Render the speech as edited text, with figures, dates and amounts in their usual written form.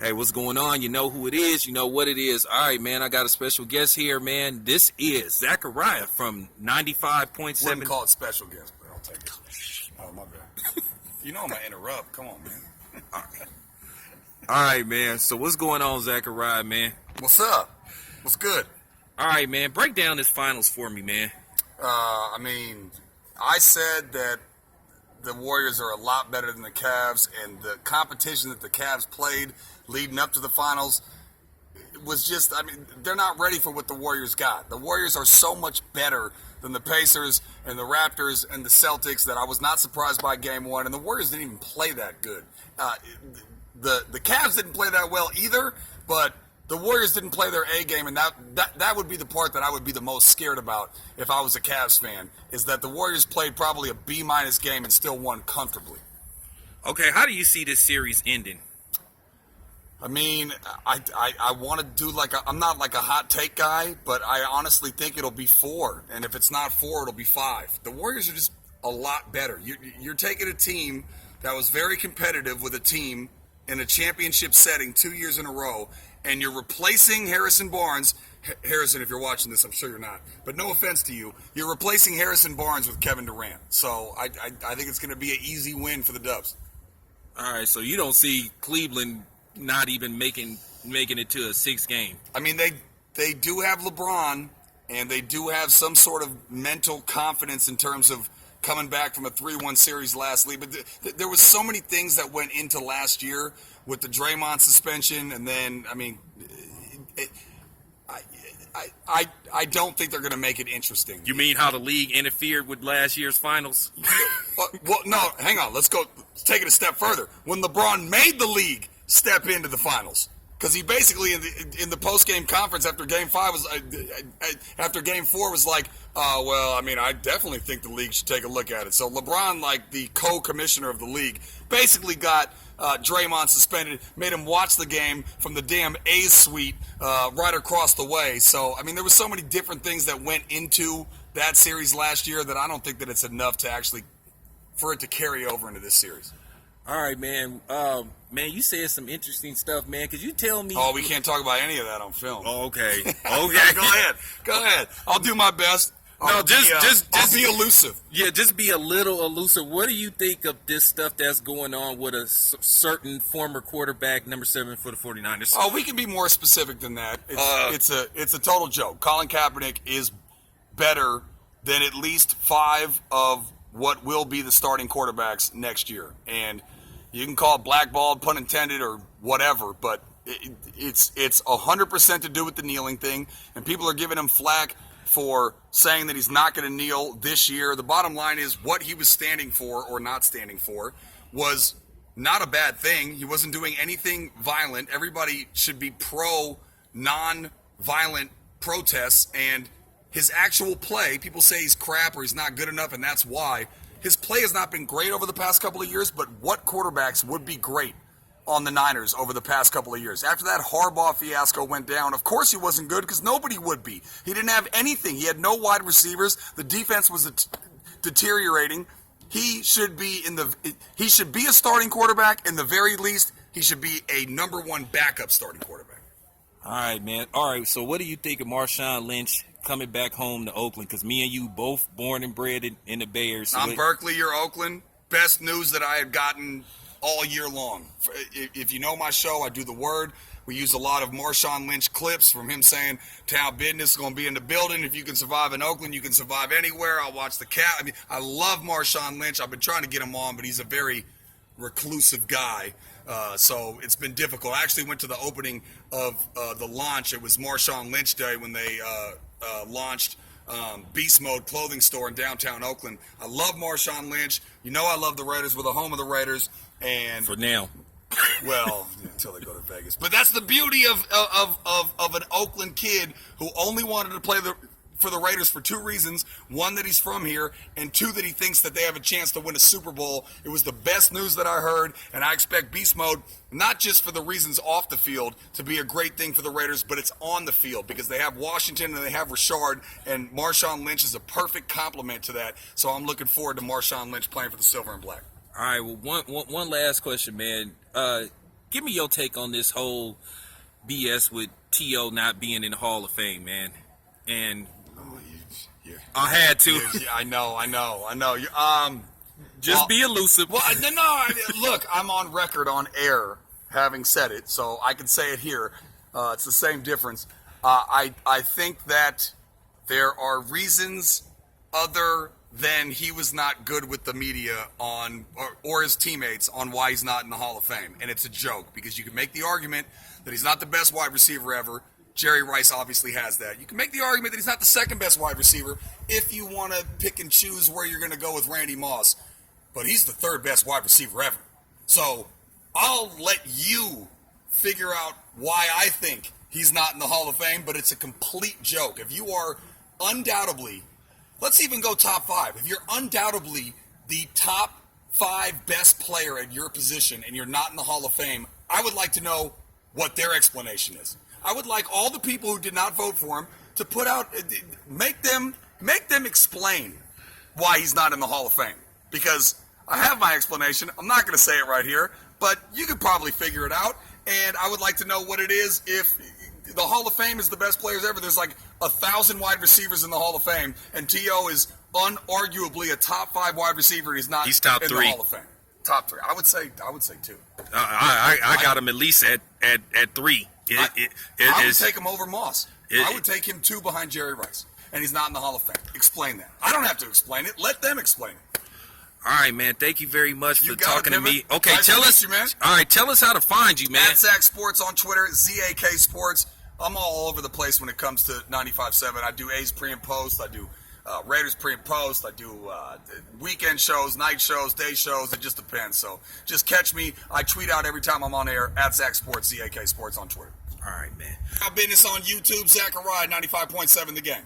Hey, what's going on? You know who it is. You know what it is. All right, man. I got a special guest here, man. This is Zakariha from 95.7. Wouldn't call it special guest, but I'll take it. Oh, my bad. You know I'm going to interrupt. Come on, man. All right, man. So what's going on, Zakariha, man? What's up? What's good? All right, man. Break down this finals for me, man. I said that the Warriors are a lot better than the Cavs, and the competition that the Cavs played leading up to the finals was just, they're not ready for what the Warriors got. The Warriors are so much better than the Pacers and the Raptors and the Celtics that I was not surprised by game one, and the Warriors didn't even play that good. The Cavs didn't play that well either, but the Warriors didn't play their A game, and that would be the part that I would be the most scared about if I was a Cavs fan, is that the Warriors played probably a B-minus game and still won comfortably. Okay, how do you see this series ending? I want to do I'm not like a hot take guy, but I honestly think it'll be 4. And if it's not 4, it'll be 5. The Warriors are just a lot better. You're taking a team that was very competitive with a team in a championship setting 2 years in a row, and you're replacing Harrison Barnes. Harrison, if you're watching this, I'm sure you're not, but no offense to you, you're replacing Harrison Barnes with Kevin Durant. So I think it's going to be an easy win for the Dubs. All right, so you don't see Cleveland not even making it to a 6th game. They do have LeBron, and they do have some sort of mental confidence in terms of coming back from a 3-1 series last week. But there was so many things that went into last year with the Draymond suspension, and then, I don't think they're going to make it interesting. You mean how the league interfered with last year's finals? Well, no, hang on. Let's take it a step further. When LeBron made the league step into the finals, because he basically in the post-game conference after Game 5 after Game 4 was like, I definitely think the league should take a look at it. So LeBron, like the co-commissioner of the league, basically got Draymond suspended, made him watch the game from the damn A's suite right across the way. So there was so many different things that went into that series last year that I don't think that it's enough to actually for it to carry over into this series. All right, man. Man, you said some interesting stuff, man. Could you tell me? Oh, we can't talk about any of that on film. Oh, okay. Okay. Go ahead. I'll do my best. I'll be elusive. Yeah, just be a little elusive. What do you think of this stuff that's going on with a certain former quarterback, number 7 for the 49ers? Oh, we can be more specific than that. It's a total joke. Colin Kaepernick is better than at least 5 of what will be the starting quarterbacks next year. And you can call it blackballed, pun intended, or whatever, but it's 100% to do with the kneeling thing, and people are giving him flack for saying that he's not going to kneel this year. The bottom line is what he was standing for or not standing for was not a bad thing. He wasn't doing anything violent. Everybody should be pro non-violent protests, and his actual play, people say he's crap or he's not good enough, and that's why. His play has not been great over the past couple of years, but what quarterbacks would be great on the Niners over the past couple of years? After that Harbaugh fiasco went down, of course he wasn't good because nobody would be. He didn't have anything. He had no wide receivers. The defense was deteriorating. He should be a starting quarterback. In the very least, he should be a number 1 backup starting quarterback. All right, man. All right, so what do you think of Marshawn Lynch coming back home to Oakland? Because me and you both born and bred in the Bay Area. I'm Berkeley, you're Oakland. Best news that I had gotten all year long. If you know my show, I do The Word. We use a lot of Marshawn Lynch clips from him saying, town business is going to be in the building. If you can survive in Oakland, you can survive anywhere. I'll watch the cat. I love Marshawn Lynch. I've been trying to get him on, but he's a very reclusive guy. So it's been difficult. I actually went to the opening of the launch. It was Marshawn Lynch Day when they launched Beast Mode clothing store in downtown Oakland. I love Marshawn Lynch. You know I love the Raiders. We're the home of the Raiders. And for now. Well, until they go to Vegas. But that's the beauty of an Oakland kid who only wanted to play for the Raiders for 2 reasons. 1, that he's from here, and 2, that he thinks that they have a chance to win a Super Bowl. It was the best news that I heard, and I expect Beast Mode, not just for the reasons off the field, to be a great thing for the Raiders, but it's on the field because they have Washington and they have Richard, and Marshawn Lynch is a perfect complement to that. So I'm looking forward to Marshawn Lynch playing for the Silver and Black. All right, well, one last question, man. give me your take on this whole BS with T.O. not being in the Hall of Fame, man. And I had to. I know. Just be elusive. Well, look, I'm on record on air having said it, so I can say it here. It's the same difference. I think that there are reasons other than he was not good with the media or his teammates on why he's not in the Hall of Fame. And it's a joke because you can make the argument that he's not the best wide receiver ever. Jerry Rice obviously has that. You can make the argument that he's not the second best wide receiver if you want to pick and choose where you're going to go with Randy Moss. But he's the third best wide receiver ever. So I'll let you figure out why I think he's not in the Hall of Fame, but it's a complete joke. If you are undoubtedly, let's even go top 5. If you're undoubtedly the top 5 best player at your position and you're not in the Hall of Fame, I would like to know what their explanation is. I would like all the people who did not vote for him to put out, make them explain why he's not in the Hall of Fame. Because I have my explanation. I'm not going to say it right here, but you could probably figure it out. And I would like to know what it is if the Hall of Fame is the best players ever. There's like 1,000 wide receivers in the Hall of Fame, and T.O. is unarguably a top 5 wide receiver, and he's not top in 3. the Hall of Fame. Top 3. I would say 2. I got him at least at 3. I would take him over Moss. I would take him 2 behind Jerry Rice, and he's not in the Hall of Fame. Explain that. I don't have to explain it. Let them explain it. All right, man. Thank you very much for talking to me. Okay, nice tell us, you, man. All right, tell us how to find you, man. At Zach Sports on Twitter, ZAK Sports. I'm all over the place when it comes to 95.7. I do A's pre and post. I do Raiders pre and post. I do weekend shows, night shows, day shows. It just depends. So just catch me. I tweet out every time I'm on air at Zach Sports, ZAK Sports on Twitter. All right, man. Our business on YouTube, Zakariha 95.7 The Game.